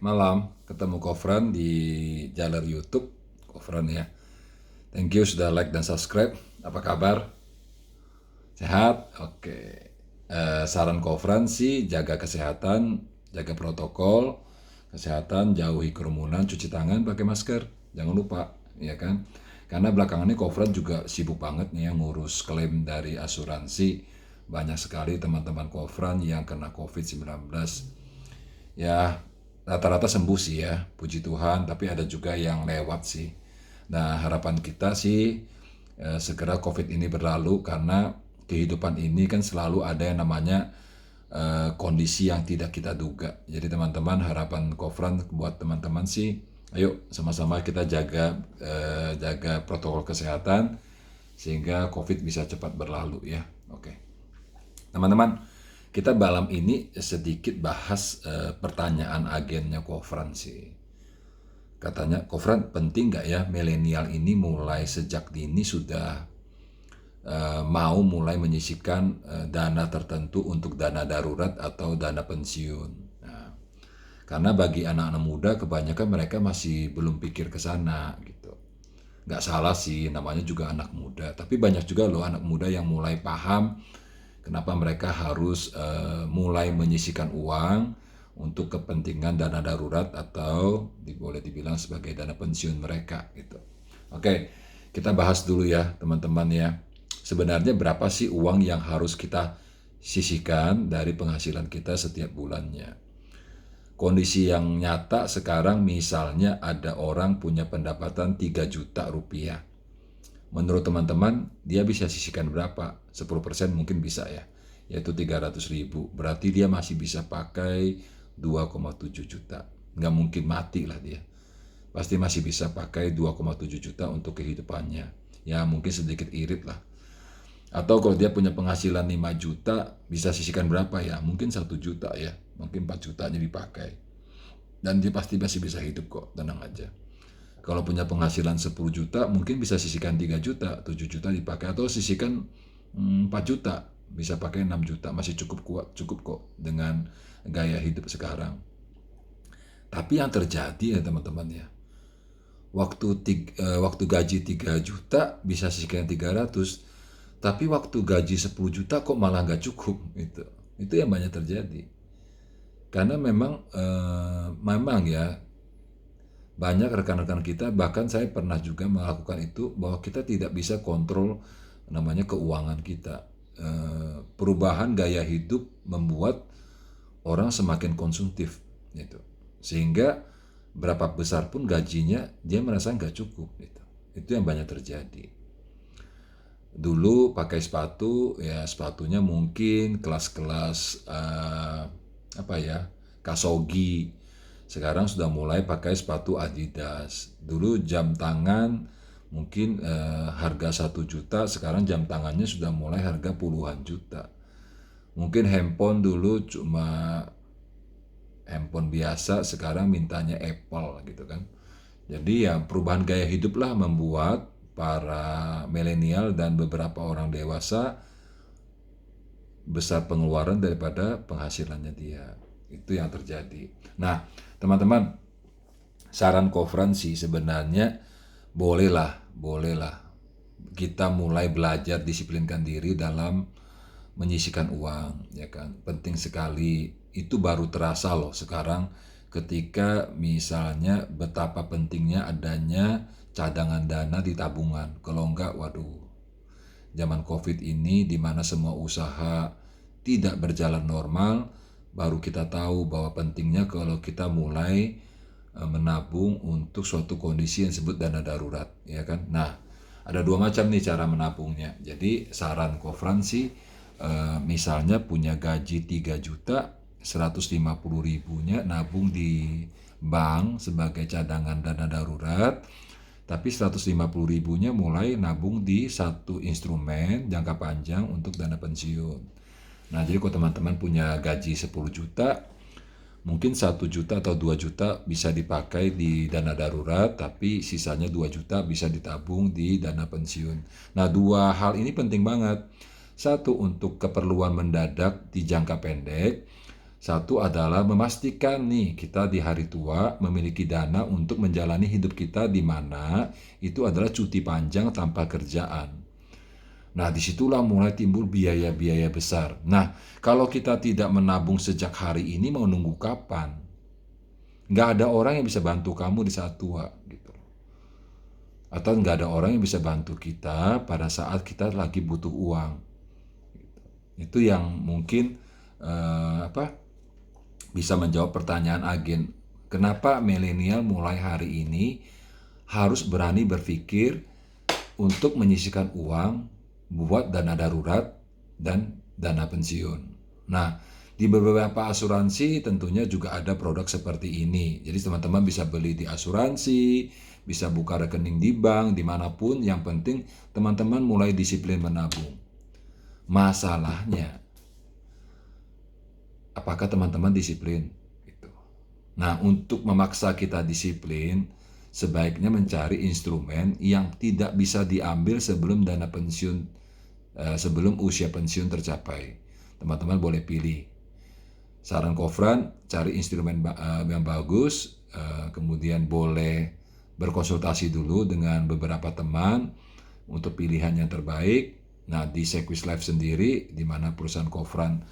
Malam ketemu Kofran di jalur YouTube Kofran ya. Thank you sudah like dan subscribe. Apa kabar? Sehat? Oke. Saran Kofran sih jaga kesehatan, jaga protokol kesehatan, jauhi kerumunan, cuci tangan, pakai masker. Jangan lupa, ya kan? Karena belakangan ini Kofran juga sibuk banget nih ya ngurus klaim dari asuransi. Banyak sekali teman-teman Kofran yang kena COVID-19. Ya, rata-rata sembuh sih ya, puji Tuhan, tapi ada juga yang lewat sih. Nah, harapan kita sih segera COVID ini berlalu karena kehidupan ini kan selalu ada yang namanya kondisi yang tidak kita duga. Jadi teman-teman, harapan Kofran buat teman-teman sih, ayo sama-sama kita jaga protokol kesehatan sehingga COVID bisa cepat berlalu ya. Oke. Teman-teman, kita malam ini sedikit bahas pertanyaan agennya Kofran sih. Katanya, Kofran penting nggak ya milenial ini mulai sejak dini sudah mau mulai menyisihkan dana tertentu untuk dana darurat atau dana pensiun. Nah, karena bagi anak-anak muda kebanyakan mereka masih belum pikir ke sana gitu. Nggak salah sih, namanya juga anak muda. Tapi banyak juga loh anak muda yang mulai paham kenapa mereka harus mulai menyisihkan uang untuk kepentingan dana darurat atau boleh dibilang sebagai dana pensiun mereka gitu. Oke, kita bahas dulu ya teman-teman ya. Sebenarnya berapa sih uang yang harus kita sisihkan dari penghasilan kita setiap bulannya? Kondisi yang nyata sekarang misalnya ada orang punya pendapatan 3 juta rupiah. Menurut teman-teman, dia bisa sisihkan berapa? 10% mungkin bisa ya, yaitu 300.000. Berarti dia masih bisa pakai 2,7 juta. Nggak mungkin mati lah dia. Pasti masih bisa pakai 2,7 juta untuk kehidupannya. Ya mungkin sedikit irit lah. Atau kalau dia punya penghasilan 5 juta, bisa sisihkan berapa ya? Mungkin 1 juta ya. Mungkin 4 jutanya dipakai. Dan dia pasti masih bisa hidup kok, tenang aja. Kalau punya penghasilan 10 juta, mungkin bisa sisihkan 3 juta, 7 juta dipakai. Atau sisihkan 4 juta, bisa pakai 6 juta. Masih cukup kuat, cukup kok dengan gaya hidup sekarang. Tapi yang terjadi ya teman-teman ya, waktu gaji 3 juta bisa sisihkan 300, tapi waktu gaji 10 juta kok malah nggak cukup. Itu yang banyak terjadi. Karena memang ya, banyak rekan-rekan kita, bahkan saya pernah juga melakukan itu, bahwa kita tidak bisa kontrol namanya keuangan kita. Perubahan gaya hidup membuat orang semakin konsumtif gitu. Sehingga berapa besar pun gajinya dia merasa nggak cukup gitu. Itu yang banyak terjadi. Dulu pakai sepatu ya, sepatunya mungkin kelas-kelas Kasogi. Sekarang sudah mulai pakai sepatu Adidas. Dulu jam tangan mungkin harga 1 juta, sekarang jam tangannya sudah mulai harga puluhan juta. Mungkin handphone dulu cuma handphone biasa, sekarang mintanya Apple gitu kan. Jadi ya perubahan gaya hidup lah membuat para milenial dan beberapa orang dewasa besar pengeluaran daripada penghasilannya dia. Itu yang terjadi. Nah, teman-teman, saran Kofran sih sebenarnya bolehlah kita mulai belajar disiplinkan diri dalam menyisihkan uang, ya kan. Penting sekali. Itu baru terasa loh sekarang ketika misalnya betapa pentingnya adanya cadangan dana di tabungan. Kalau enggak, waduh, zaman COVID ini di mana semua usaha tidak berjalan normal, baru kita tahu bahwa pentingnya kalau kita mulai menabung untuk suatu kondisi yang disebut dana darurat, ya kan. Nah, ada dua macam nih cara menabungnya. Jadi saran Kofran sih, misalnya punya gaji 3 juta, 150 ribunya nabung di bank sebagai cadangan dana darurat, tapi 150 ribunya mulai nabung di satu instrumen jangka panjang untuk dana pensiun. Nah, jadi kalau teman-teman punya gaji 10 juta, mungkin 1 juta atau 2 juta bisa dipakai di dana darurat, tapi sisanya 2 juta bisa ditabung di dana pensiun. Nah, dua hal ini penting banget. Satu, untuk keperluan mendadak di jangka pendek. Satu adalah memastikan nih kita di hari tua memiliki dana untuk menjalani hidup kita di mana itu adalah cuti panjang tanpa kerjaan. Nah, disitulah mulai timbul biaya-biaya besar. Nah, kalau kita tidak menabung sejak hari ini, mau nunggu kapan? Nggak ada orang yang bisa bantu kamu di saat tua, gitu. Atau nggak ada orang yang bisa bantu kita pada saat kita lagi butuh uang. Itu yang mungkin bisa menjawab pertanyaan agen. Kenapa milenial mulai hari ini harus berani berpikir untuk menyisihkan uang buat dana darurat dan dana pensiun. Nah, di beberapa asuransi tentunya juga ada produk seperti ini. Jadi teman-teman bisa beli di asuransi, bisa buka rekening di bank, dimanapun. Yang penting teman-teman mulai disiplin menabung. Masalahnya, apakah teman-teman disiplin? Gitu. Nah, untuk memaksa kita disiplin, sebaiknya mencari instrumen yang tidak bisa diambil sebelum dana pensiun, sebelum usia pensiun tercapai. Teman-teman boleh pilih. Saran Kofran, cari instrumen yang bagus, kemudian boleh berkonsultasi dulu dengan beberapa teman untuk pilihan yang terbaik. Nah, di Sequis Life sendiri, di mana perusahaan Kofran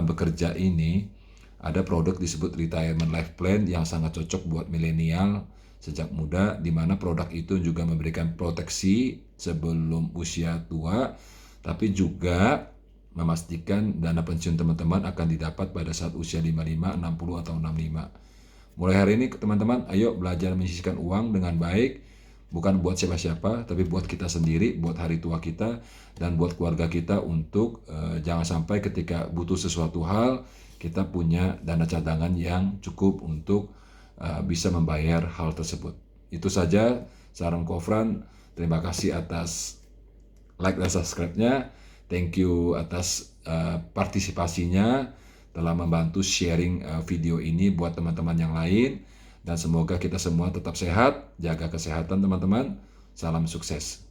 bekerja ini, ada produk disebut Retirement Life Plan yang sangat cocok buat milenial sejak muda, di mana produk itu juga memberikan proteksi sebelum usia tua, tapi juga memastikan dana pensiun teman-teman akan didapat pada saat usia 55, 60, atau 65. Mulai hari ini teman-teman, ayo belajar menyisihkan uang dengan baik, bukan buat siapa-siapa, tapi buat kita sendiri, buat hari tua kita, dan buat keluarga kita untuk jangan sampai ketika butuh sesuatu hal, kita punya dana cadangan yang cukup untuk bisa membayar hal tersebut. Itu saja saran Kofran. Terima kasih atas like dan subscribe-nya. Thank you atas partisipasinya telah membantu sharing video ini buat teman-teman yang lain. Dan semoga kita semua tetap sehat, jaga kesehatan teman-teman. Salam sukses.